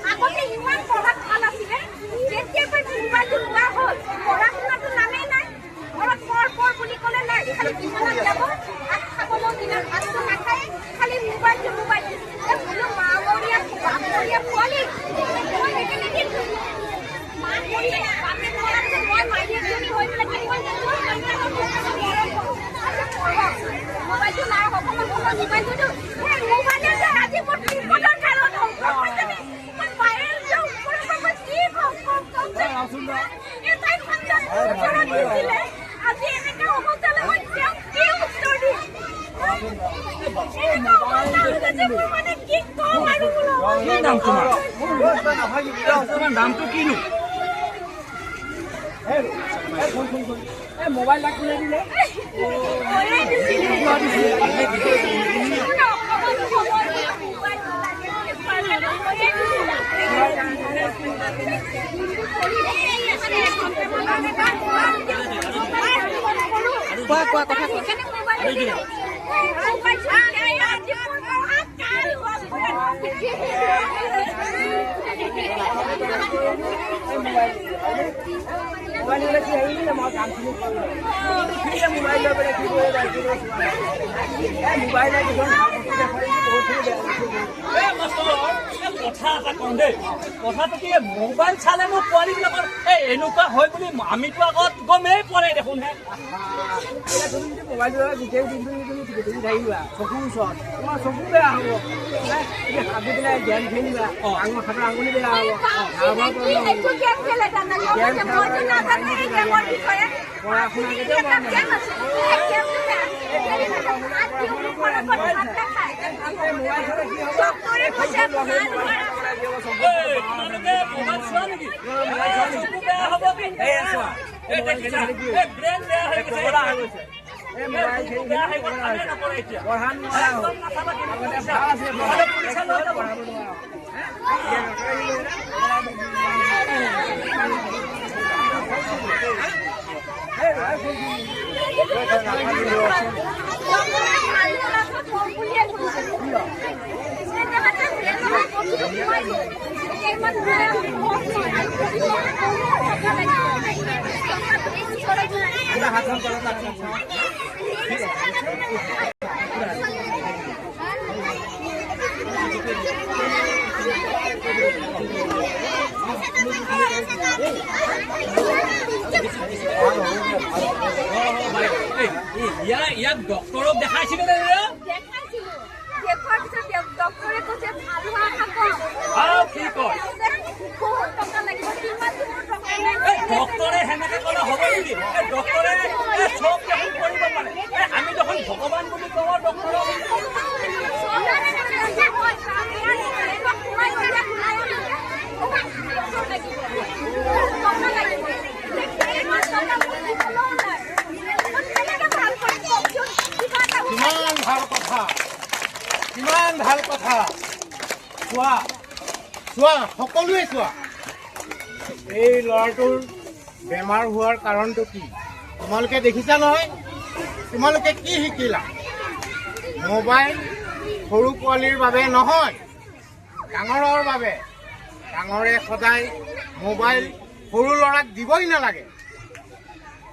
আগতে ইমান পঢ়াত ভাল আছিলে, যেতিয়া মোবাইলটো লোৱা হ'ল পঢ়া শুনাটো নামেই নাই। ঘৰত পঢ় বুলি ক'লে নাই, খালি বিচনাত যাব, ভাত খাবলৈ দিনত ভাতটো নাখায়, খালি মোবাইলটো মামৰীয়া পোৱালি মোবাইলটো নাই মোবাইলটো আজি এনেকে অৱস্থালৈ মই কি উত্তৰ দিম? মানে কি কম আৰু নামটো কিনো? মোবাইল দিলে কোৱা কথা কথাটো কি মোবাইল চালে মোৰ পোৱালীবিলাকৰ এনেকুৱা হয় বুলি আমিতো আগত গমেই পৰে দেখোন। মোবাইলটো গোটেই দিনটো থাকিবা চকুৰ ওচৰত তোমাৰ চকু বেয়া হ'ব, সাবি পেলাই গেম খেলিবা, হাতৰ আঙুলি বেয়া হ'ব, পঢ়া শুনা ইয়াক ডক্টৰক দেখাইছিল ডক্টৰে সেনেকে ক'লে হ'ব নেকি? ডক্টৰে চব দেখোন কৰিব পাৰে। আমি দেখোন ভগৱান বুলি কওঁ ডক্টৰক। কিমান ভাল কথা চোৱা চোৱা সকলোৱে চোৱা। এই ল'ৰাটোৰ বেমাৰ হোৱাৰ কাৰণটো কি তোমালোকে দেখিছা নহয়? তোমালোকে কি শিকিলা? মোবাইল সৰু পোৱালীৰ বাবে নহয়, ডাঙৰৰ বাবে। ডাঙৰে সদায় মোবাইল সৰু ল'ৰাক দিবই নালাগে।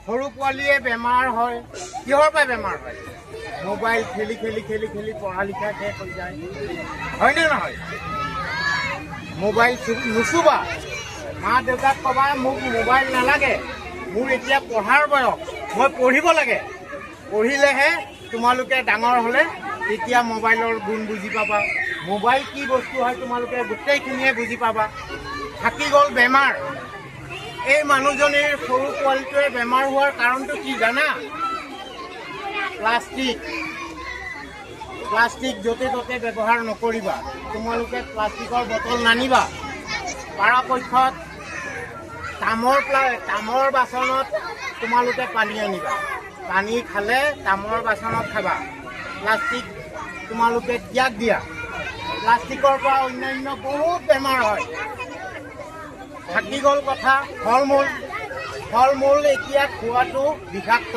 সৰু পোৱালীয়ে বেমাৰ হয়, কিহৰ পৰা বেমাৰ হয়? মোবাইল খেলি খেলি খেলি খেলি পঢ়া লিখা শেষ হৈ যায়, হয়নে নহয়? মোবাইল নুচুবা। মা দেউতাক ক'বা মোক মোবাইল নালাগে, মোৰ এতিয়া পঢ়াৰ বয়স, মই পঢ়িব লাগে। পঢ়িলেহে তোমালোকে ডাঙৰ হ'লে তেতিয়া মোবাইলৰ গুণ বুজি পাবা। মোবাইল কি বস্তু হয় তোমালোকে গোটেইখিনিয়ে বুজি পাবা। থাকি গ'ল বেমাৰ। এই মানুহজনীৰ সৰু পোৱালিটোৱে বেমাৰ হোৱাৰ কাৰণটো কি জানা? প্লাষ্টিক য'তে ত'তে ব্যৱহাৰ নকৰিবা। তোমালোকে প্লাষ্টিকৰ বটল নানিবা। পৰাপক্ষত তামৰ বাচনত তোমালোকে পানী আনিবা। পানী খালে তামৰ বাচনত খাবা। প্লাষ্টিক তোমালোকে ত্যাগ দিয়া। প্লাষ্টিকৰ পৰা অন্যান্য বহুত বেমাৰ হয়। থাকি গ'ল কথা ফল মূল এতিয়া খোৱাটো বিষাক্ত।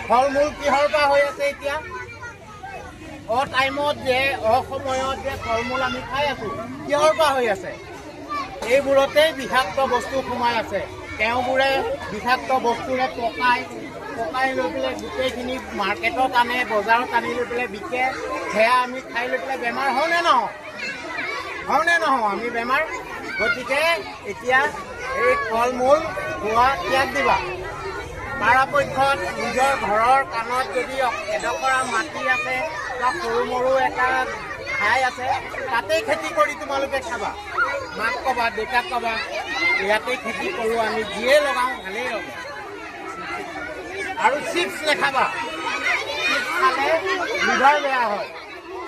ফল মূল কিহৰ পৰা হৈ আছে এতিয়া? অটাইমত যে অসময়ত যে ফল মূল আমি খাই আছোঁ, কিহৰ পৰা হৈ আছে? এইবোৰতেই বিষাক্ত বস্তু সোমাই আছে। তেওঁবোৰে বিষাক্ত বস্তুৰে পকাই লৈ পেলাই গোটেইখিনি মাৰ্কেটত আনে, বজাৰত আনি লৈ পেলাই বিকে। সেয়া আমি খাই লৈ পেলাই বেমাৰ হওঁনে নহওঁ আমি বেমাৰ? গতিকে এতিয়া এই ফল মূল খোৱা ত্যাগ দিবা। পৰাপক্ষত নিজৰ ঘৰৰ কাণত যদি এডোখৰ মাটি আছে বা সৰু মৰু এটা ঠাই আছে, তাতেই খেতি কৰি তোমালোকে খাবা। মাক ক'বা, দেউতাক ক'বা, ইয়াতেই খেতি কৰোঁ, আমি যিয়ে লগাওঁ ভালেই হ'ব। আৰু চিপছ নাখাবা। চিপছ খালে লিভাৰ বেয়া হয়।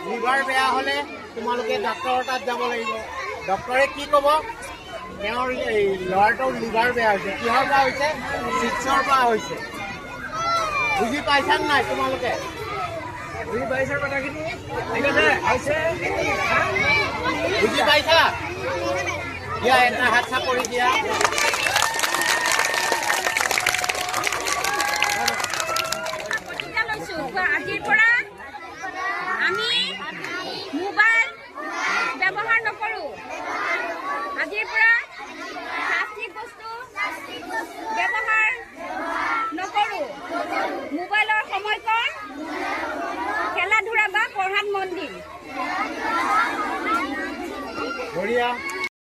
লিভাৰ বেয়া হ'লে তোমালোকে ডক্তৰৰ তাত যাব লাগিব। ডক্তৰে কি ক'ব? তেওঁৰ এই ল'ৰাটোৰ লিভাৰ বেয়া হৈছে। কিহৰ পৰা হৈছে? চিপছৰ পৰা হৈছে। বুজি পাইছা নাই তোমালোকে? বুজি পাইছা কথাখিনি? বুজি পাইছা? দিয়া এটা হাত চাপৰি দিয়া। আজিৰ পৰা আমি মোবাইল ব্যৱহাৰ নকৰোঁ। আজিৰ পৰা প্লাষ্টিক বস্তু ব্যৱহাৰ নকৰোঁ। মোবাইলৰ সময়কণ খেলা ধূলা বা পঢ়াত মন দিম। বঢ়িয়া।